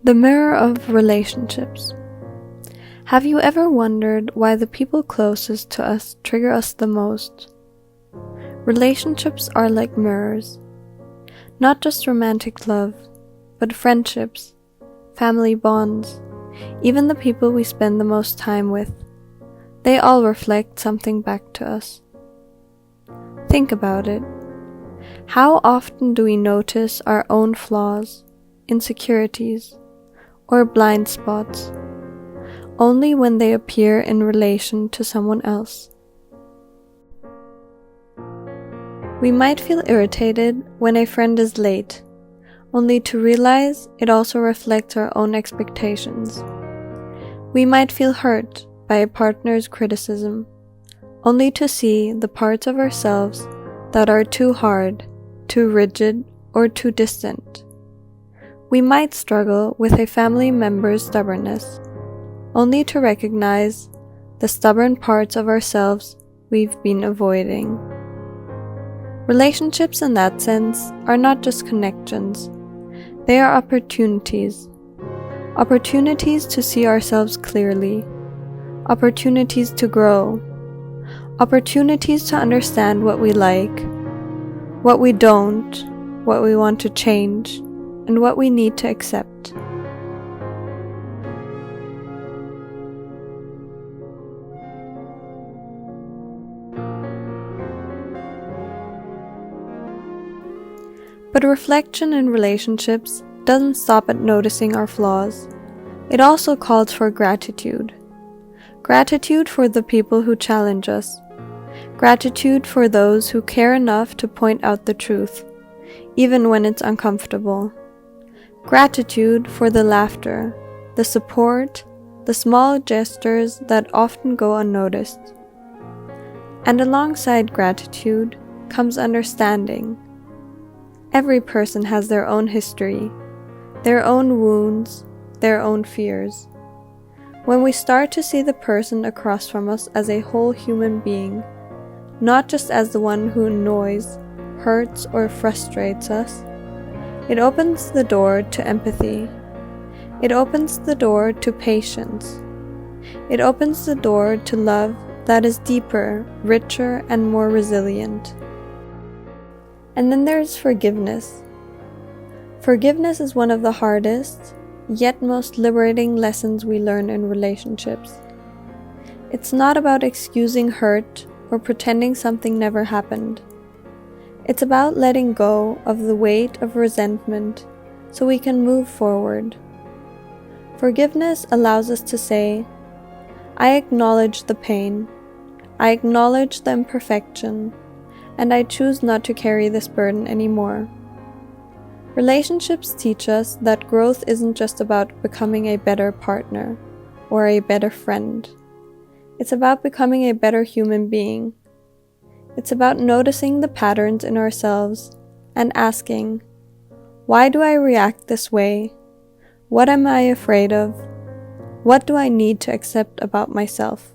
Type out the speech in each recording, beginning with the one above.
The mirror of relationships. Have you ever wondered why the people closest to us trigger us the most? Relationships are like mirrors. Not just romantic love, but friendships, family bonds, even the people we spend the most time with. They all reflect something back to us. Think about it. How often do we notice our own flaws, insecurities, or blind spots, only when they appear in relation to someone else? We might feel irritated when a friend is late, only to realize it also reflects our own expectations. We might feel hurt by a partner's criticism, only to see the parts of ourselves that are too hard, too rigid, or too distant. We might struggle with a family member's stubbornness, only to recognize the stubborn parts of ourselves we've been avoiding. Relationships in that sense are not just connections, they are opportunities. Opportunities to see ourselves clearly, opportunities to grow, opportunities to understand what we like, what we don't, what we want to change, and what we need to accept. But reflection in relationships doesn't stop at noticing our flaws. It also calls for gratitude. Gratitude for the people who challenge us. Gratitude for those who care enough to point out the truth, even when it's uncomfortable. Gratitude for the laughter, the support, the small gestures that often go unnoticed. And alongside gratitude comes understanding. Every person has their own history, their own wounds, their own fears. When we start to see the person across from us as a whole human being, not just as the one who annoys, hurts, or frustrates us, it opens the door to empathy. It opens the door to patience. It opens the door to love that is deeper, richer, and more resilient. And then there's forgiveness. Forgiveness is one of the hardest, yet most liberating lessons we learn in relationships. It's not about excusing hurt or pretending something never happened. It's about letting go of the weight of resentment so we can move forward. Forgiveness allows us to say, I acknowledge the pain, I acknowledge the imperfection, and I choose not to carry this burden anymore. Relationships teach us that growth isn't just about becoming a better partner or a better friend. It's about becoming a better human being. It's about noticing the patterns in ourselves and asking, why do I react this way? What am I afraid of? What do I need to accept about myself?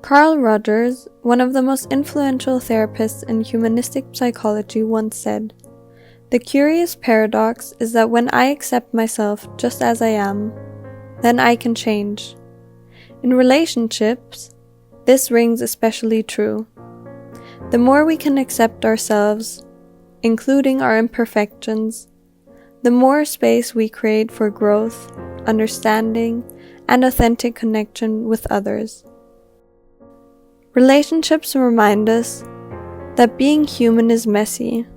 Carl Rogers, one of the most influential therapists in humanistic psychology, once said, "The curious paradox is that when I accept myself just as I am, then I can change." In relationships, this rings especially true. The more we can accept ourselves, including our imperfections, the more space we create for growth, understanding, and authentic connection with others. Relationships remind us that being human is messy,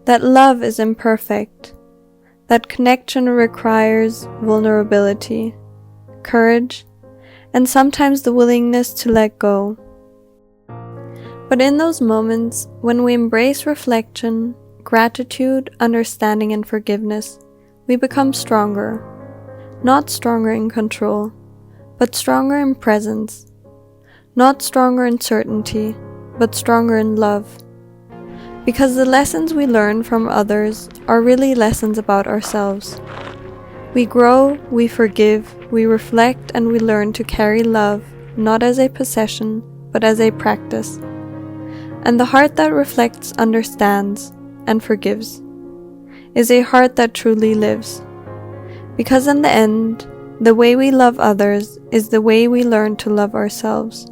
that love is imperfect, that connection requires vulnerability, courage, and sometimes the willingness to let go. But in those moments when we embrace reflection, gratitude, understanding, and forgiveness, we become stronger. Not stronger in control, but stronger in presence. Not stronger in certainty, but stronger in love. Because the lessons we learn from others are really lessons about ourselves. We grow, we forgive, we reflect, and we learn to carry love not as a possession, but as a practice. And the heart that reflects, understands, and forgives is a heart that truly lives. because in the end, the way we love others is the way we learn to love ourselves.